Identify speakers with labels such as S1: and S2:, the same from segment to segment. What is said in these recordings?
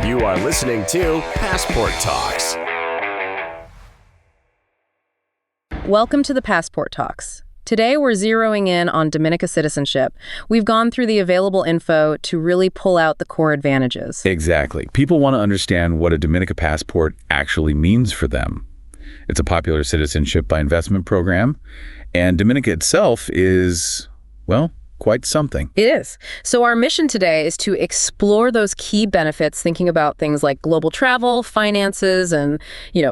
S1: You are listening to Passport Talks.
S2: Welcome to the Passport Talks. Today we're zeroing in on Dominica Citizenship. We've gone through the available info to really pull out the core advantages.
S3: Exactly. People want to understand what a Dominica passport actually means for them. It's a popular citizenship by investment program, and Dominica itself is, well, quite something.
S2: It is. So our mission today is to explore those key benefits, thinking about things like global travel, finances, and,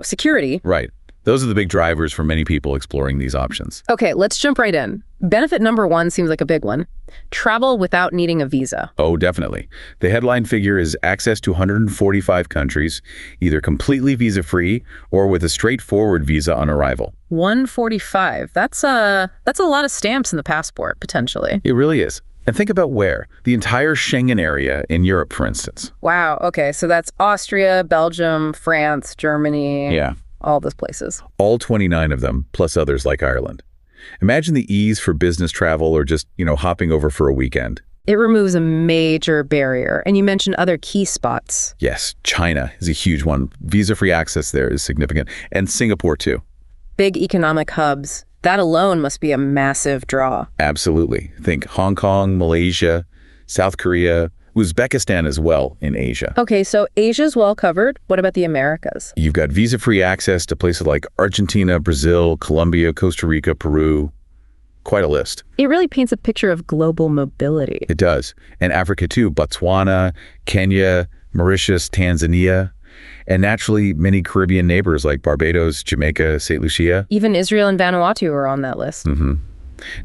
S2: security.
S3: Right. Those are the big drivers for many people exploring these options.
S2: Okay, let's jump right in. Benefit number one seems like a big one. Travel without needing a visa.
S3: Oh, definitely. The headline figure is access to 145 countries, either completely visa-free or with a straightforward visa on arrival.
S2: 145. That's a lot of stamps in the passport, potentially.
S3: It really is. And think about where. The entire Schengen area in Europe, for instance.
S2: Wow, okay, so that's Austria, Belgium, France, Germany.
S3: Yeah.
S2: All those places.
S3: All 29 of them, plus others like Ireland. Imagine the ease for business travel or just, hopping over for a weekend.
S2: It removes a major barrier. And you mentioned other key spots.
S3: Yes, China is a huge one. Visa-free access there is significant. And Singapore, too.
S2: Big economic hubs. That alone must be a massive draw.
S3: Absolutely. Think Hong Kong, Malaysia, South Korea, Uzbekistan as well in Asia.
S2: Okay, so Asia's well covered. What about the Americas?
S3: You've got visa-free access to places like Argentina, Brazil, Colombia, Costa Rica, Peru. Quite a list.
S2: It really paints a picture of global mobility.
S3: It does. And Africa too, Botswana, Kenya, Mauritius, Tanzania, and naturally many Caribbean neighbors like Barbados, Jamaica, St. Lucia.
S2: Even Israel and Vanuatu are on that list.
S3: Mm-hmm.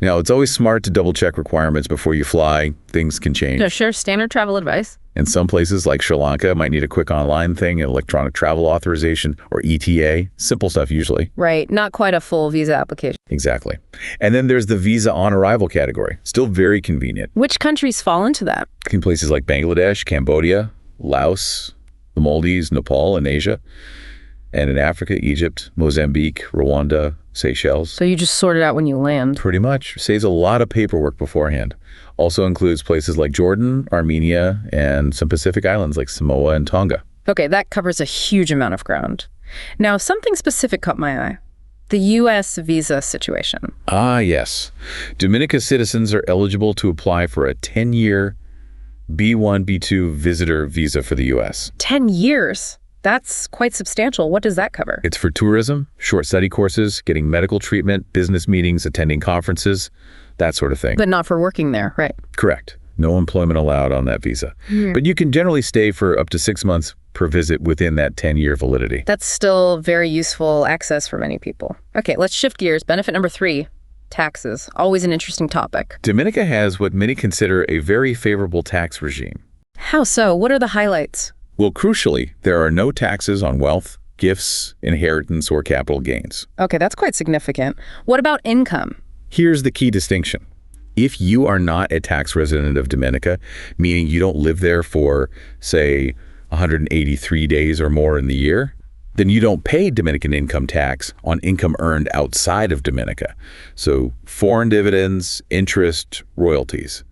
S3: Now, it's always smart to double-check requirements before you fly. Things can change.
S2: No, sure, standard travel advice.
S3: In some places like Sri Lanka might need a quick online thing, an electronic travel authorization, or ETA. Simple stuff usually.
S2: Right, not quite a full visa application.
S3: Exactly. And then there's the visa on arrival category. Still very convenient.
S2: Which countries fall into that?
S3: In places like Bangladesh, Cambodia, Laos, the Maldives, Nepal, and Asia. And in Africa, Egypt, Mozambique, Rwanda, Seychelles.
S2: So you just sort it out when you land.
S3: Pretty much. Saves a lot of paperwork beforehand. Also includes places like Jordan, Armenia, and some Pacific islands like Samoa and Tonga.
S2: Okay, that covers a huge amount of ground. Now, something specific caught my eye. The U.S. visa situation.
S3: Ah, yes. Dominica citizens are eligible to apply for a 10-year B1, B2 visitor visa for the U.S.
S2: 10 years? That's quite substantial. What does that cover?
S3: It's for tourism, short study courses, getting medical treatment, business meetings, attending conferences, that sort of thing.
S2: But not for working there, right?
S3: Correct. No employment allowed on that visa. But you can generally stay for up to 6 months per visit within that 10-year validity.
S2: That's still very useful access for many people. Okay, let's shift gears. Benefit number 3, taxes. Always an interesting topic.
S3: Dominica has what many consider a very favorable tax regime.
S2: How so? What are the highlights?
S3: Well, crucially, there are no taxes on wealth, gifts, inheritance, or capital gains.
S2: Okay, that's quite significant. What about income?
S3: Here's the key distinction. If you are not a tax resident of Dominica, meaning you don't live there for, say, 183 days or more in the year, then you don't pay Dominican income tax on income earned outside of Dominica. So foreign dividends, interest, royalties.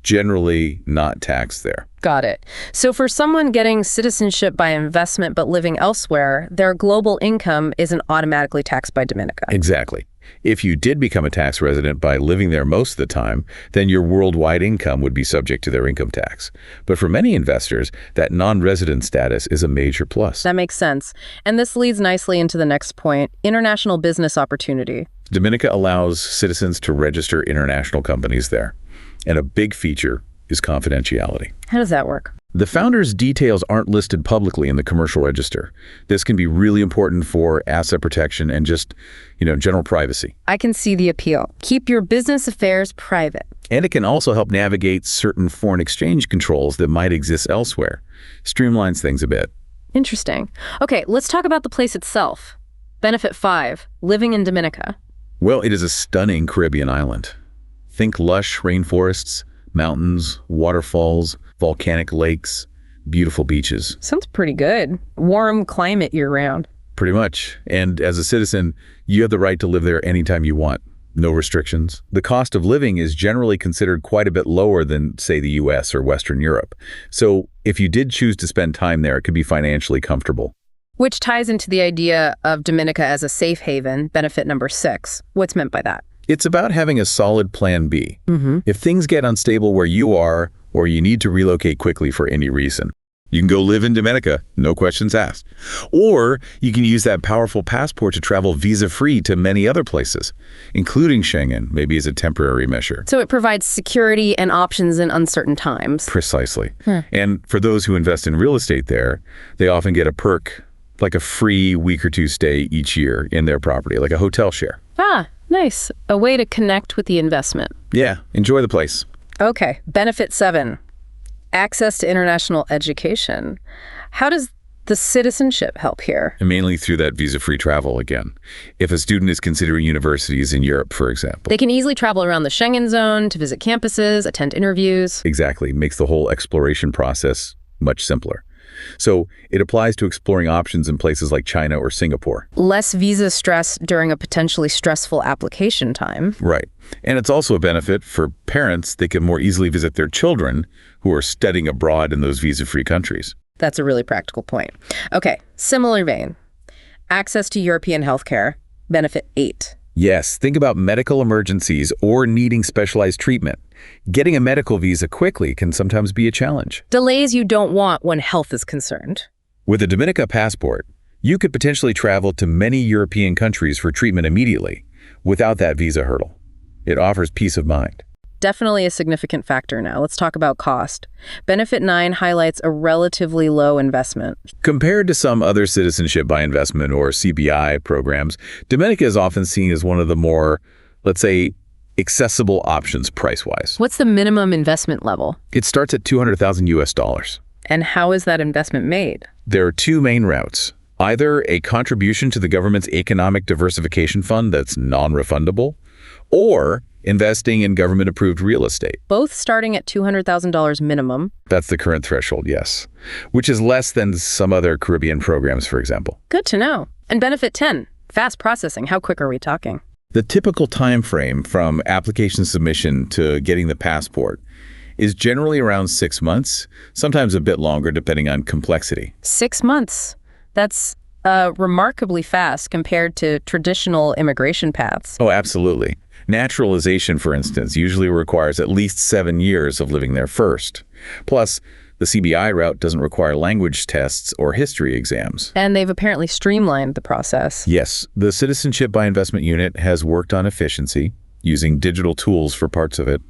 S3: Generally not taxed there.
S2: Got it. So for someone getting citizenship by investment but living elsewhere, their global income isn't automatically taxed by Dominica.
S3: Exactly. If you did become a tax resident by living there most of the time, then your worldwide income would be subject to their income tax. But for many investors, that non-resident status is a major plus.
S2: That makes sense. And this leads nicely into the next point, international business opportunity.
S3: Dominica allows citizens to register international companies there. And a big feature is confidentiality.
S2: How does that work?
S3: The founder's details aren't listed publicly in the commercial register. This can be really important for asset protection and just, general privacy.
S2: I can see the appeal. Keep your business affairs private.
S3: And it can also help navigate certain foreign exchange controls that might exist elsewhere. Streamlines things a bit.
S2: Interesting. Okay, let's talk about the place itself. Benefit 5, living in Dominica.
S3: Well, it is a stunning Caribbean island. Think lush rainforests, mountains, waterfalls, volcanic lakes, beautiful beaches.
S2: Sounds pretty good. Warm climate year-round.
S3: Pretty much. And as a citizen, you have the right to live there anytime you want. No restrictions. The cost of living is generally considered quite a bit lower than, say, the US or Western Europe. So if you did choose to spend time there, it could be financially comfortable.
S2: Which ties into the idea of Dominica as a safe haven, benefit number 6. What's meant by that?
S3: It's about having a solid plan B. If things get unstable where you are, or you need to relocate quickly for any reason, you can go live in Dominica, no questions asked. Or you can use that powerful passport to travel visa-free to many other places, including Schengen, maybe as a temporary measure.
S2: So it provides security and options in uncertain times.
S3: Precisely. And for those who invest in real estate there, they often get a perk, like a free week or two stay each year in their property, like a hotel share.
S2: Ah, nice. A way to connect with the investment.
S3: Yeah, enjoy the place.
S2: Okay, benefit 7. Access to international education. How does the citizenship help here?
S3: And mainly through that visa-free travel again. If a student is considering universities in Europe, for example.
S2: They can easily travel around the Schengen zone to visit campuses, attend interviews.
S3: Exactly. Makes the whole exploration process much simpler. So it applies to exploring options in places like China or Singapore.
S2: Less visa stress during a potentially stressful application time.
S3: Right. And it's also a benefit for parents. They can more easily visit their children who are studying abroad in those visa-free countries.
S2: That's a really practical point. Okay, similar vein. Access to European healthcare, benefit 8.
S3: Yes, think about medical emergencies or needing specialized treatment. Getting a medical visa quickly can sometimes be a challenge.
S2: Delays you don't want when health is concerned.
S3: With a Dominica passport, you could potentially travel to many European countries for treatment immediately without that visa hurdle. It offers peace of mind.
S2: Definitely a significant factor now. Let's talk about cost. Benefit 9 highlights a relatively low investment.
S3: Compared to some other citizenship by investment or CBI programs, Dominica is often seen as one of the more, let's say, accessible options price-wise.
S2: What's the minimum investment level?
S3: It starts at $200,000 US.
S2: And how is that investment made?
S3: There are two main routes. Either a contribution to the government's Economic Diversification Fund that's non-refundable, or investing in government-approved real estate.
S2: Both starting at $200,000 minimum.
S3: That's the current threshold, yes, which is less than some other Caribbean programs, for example.
S2: Good to know. And benefit 10, fast processing. How quick are we talking?
S3: The typical time frame from application submission to getting the passport is generally around 6 months, sometimes a bit longer depending on complexity.
S2: 6 months. That's remarkably fast compared to traditional immigration paths.
S3: Oh, absolutely. Naturalization, for instance, usually requires at least 7 years of living there first. Plus, the CBI route doesn't require language tests or history exams.
S2: And they've apparently streamlined the process.
S3: Yes, the Citizenship by Investment Unit has worked on efficiency, using digital tools for parts of it.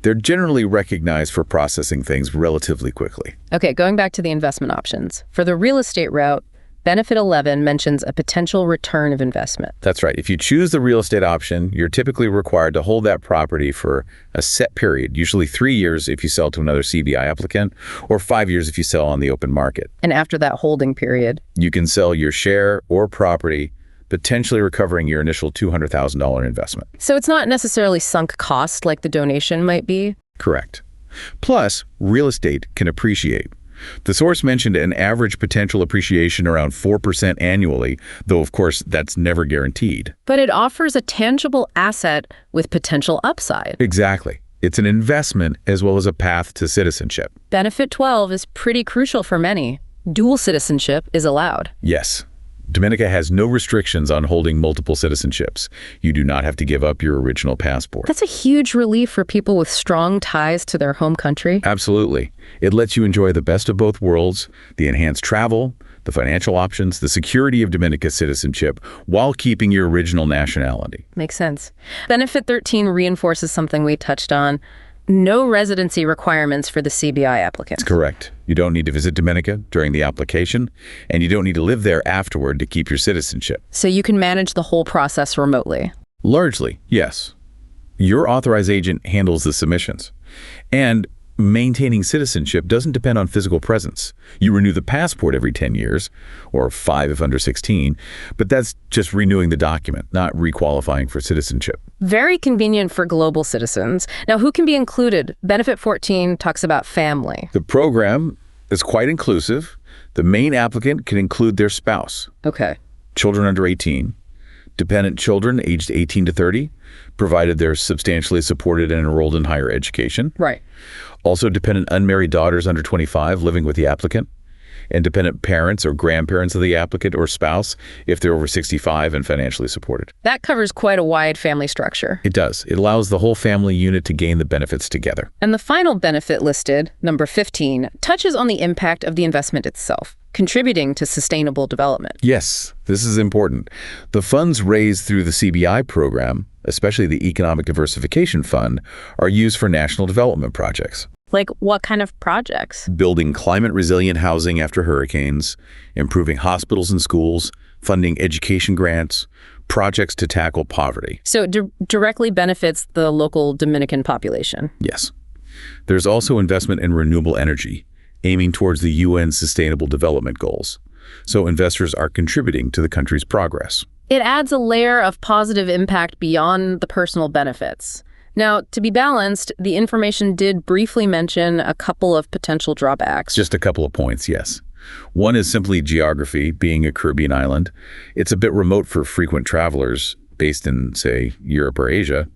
S3: They're generally recognized for processing things relatively quickly.
S2: Okay, going back to the investment options. For the real estate route, Benefit 11 mentions a potential return of investment.
S3: That's right. If you choose the real estate option, you're typically required to hold that property for a set period, usually 3 years if you sell to another CBI applicant, or 5 years if you sell on the open market.
S2: And after that holding period,
S3: you can sell your share or property, potentially recovering your initial $200,000 investment.
S2: So it's not necessarily sunk cost like the donation might be?
S3: Correct. Plus, real estate can appreciate. The source mentioned an average potential appreciation around 4% annually, though of course that's never guaranteed.
S2: But it offers a tangible asset with potential upside.
S3: Exactly. It's an investment as well as a path to citizenship.
S2: Benefit 12 is pretty crucial for many. Dual citizenship is allowed.
S3: Yes. Dominica has no restrictions on holding multiple citizenships. You do not have to give up your original passport.
S2: That's a huge relief for people with strong ties to their home country.
S3: Absolutely. It lets you enjoy the best of both worlds, the enhanced travel, the financial options, the security of Dominica citizenship, while keeping your original nationality.
S2: Makes sense. Benefit 13 reinforces something we touched on. No residency requirements for the CBI applicants.
S3: That's correct. You don't need to visit Dominica during the application, and you don't need to live there afterward to keep your citizenship.
S2: So you can manage the whole process remotely?
S3: Largely, yes. Your authorized agent handles the submissions. And maintaining citizenship doesn't depend on physical presence. You renew the passport every 10 years, or 5 if under 16, but that's just renewing the document, not requalifying for citizenship.
S2: Very convenient for global citizens. Now, who can be included? Benefit 14 talks about family.
S3: The program is quite inclusive. The main applicant can include their spouse.
S2: Okay.
S3: Children under 18, Dependent children aged 18 to 30, provided they're substantially supported and enrolled in higher education.
S2: Right.
S3: Also, dependent unmarried daughters under 25 living with the applicant, and dependent parents or grandparents of the applicant or spouse if they're over 65 and financially supported.
S2: That covers quite a wide family structure.
S3: It does. It allows the whole family unit to gain the benefits together.
S2: And the final benefit listed, number 15, touches on the impact of the investment itself, contributing to sustainable development.
S3: Yes, this is important. The funds raised through the CBI program, especially the Economic Diversification Fund, are used for national development projects.
S2: Like what kind of projects?
S3: Building climate-resilient housing after hurricanes, improving hospitals and schools, funding education grants, projects to tackle poverty.
S2: So it directly benefits the local Dominican population.
S3: Yes. There's also investment in renewable energy, aiming towards the UN Sustainable Development Goals. So investors are contributing to the country's progress.
S2: It adds a layer of positive impact beyond the personal benefits. Now, to be balanced, the information did briefly mention a couple of potential drawbacks.
S3: Just a couple of points, yes. One is simply geography, being a Caribbean island. It's a bit remote for frequent travelers based in, say, Europe or Asia.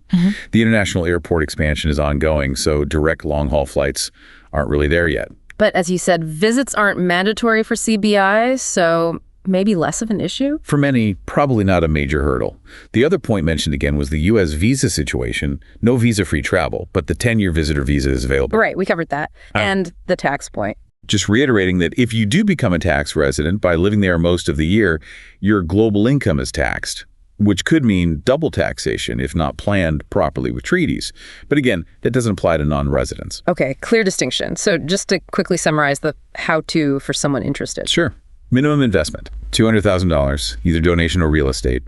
S3: The international airport expansion is ongoing, so direct long-haul flights aren't really there yet.
S2: But as you said, visits aren't mandatory for CBI, so maybe less of an issue?
S3: For many, probably not a major hurdle. The other point mentioned again was the U.S. visa situation. No visa-free travel, but the 10-year visitor visa is available.
S2: Right, we covered that. And the tax point.
S3: Just reiterating that if you do become a tax resident by living there most of the year, your global income is taxed, which could mean double taxation if not planned properly with treaties. But again, that doesn't apply to non-residents.
S2: Okay, clear distinction. So just to quickly summarize the how-to for someone interested.
S3: Sure. Minimum investment, $200,000, either donation or real estate.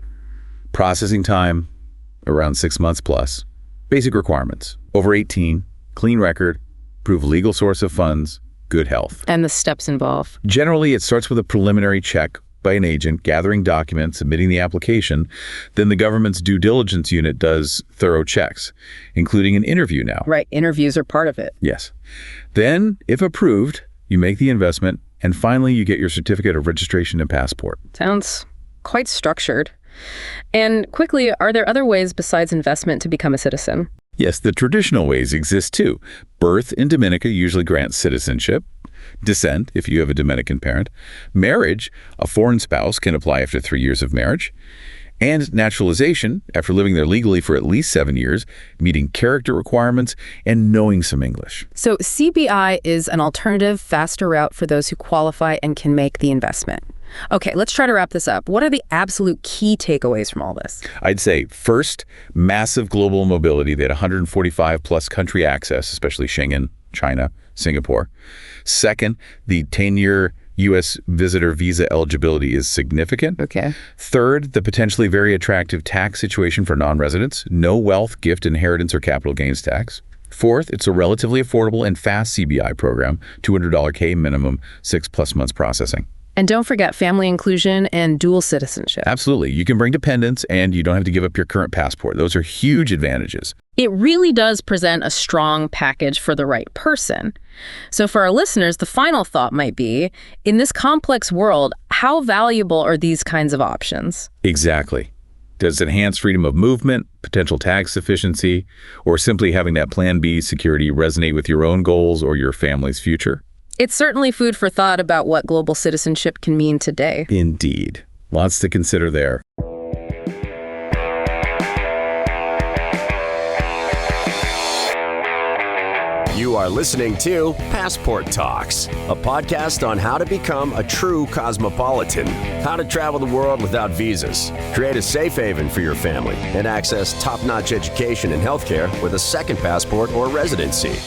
S3: Processing time, around 6 months plus. Basic requirements, over 18, clean record, prove legal source of funds, good health.
S2: And the steps involved.
S3: Generally, it starts with a preliminary check by an agent, gathering documents, submitting the application. Then the government's due diligence unit does thorough checks, including an interview now.
S2: Right, interviews are part of it.
S3: Yes. Then, if approved, you make the investment, and finally, you get your certificate of registration and passport.
S2: Sounds quite structured. And quickly, are there other ways besides investment to become a citizen?
S3: Yes, the traditional ways exist too. Birth in Dominica usually grants citizenship. Descent, if you have a Dominican parent. Marriage, a foreign spouse can apply after 3 years of marriage. And naturalization, after living there legally for at least 7 years, meeting character requirements, and knowing some English.
S2: So CBI is an alternative, faster route for those who qualify and can make the investment. Okay, let's try to wrap this up. What are the absolute key takeaways from all this?
S3: I'd say, first, massive global mobility. They had 145 plus country access, especially Schengen, China, Singapore. Second, the 10-year U.S. visitor visa eligibility is significant.
S2: Okay.
S3: Third, the potentially very attractive tax situation for non-residents. No wealth, gift, inheritance, or capital gains tax. Fourth, it's a relatively affordable and fast CBI program, $200 K minimum, 6+ months processing.
S2: And don't forget family inclusion and dual citizenship.
S3: Absolutely. You can bring dependents and you don't have to give up your current passport. Those are huge advantages.
S2: It really does present a strong package for the right person. So for our listeners, the final thought might be, in this complex world, how valuable are these kinds of options?
S3: Exactly. Does enhanced freedom of movement, potential tax efficiency, or simply having that Plan B security resonate with your own goals or your family's future?
S2: It's certainly food for thought about what global citizenship can mean today.
S3: Indeed. Lots to consider there.
S1: You are listening to Passport Talks, a podcast on how to become a true cosmopolitan, how to travel the world without visas, create a safe haven for your family, and access top-notch education and healthcare with a second passport or residency.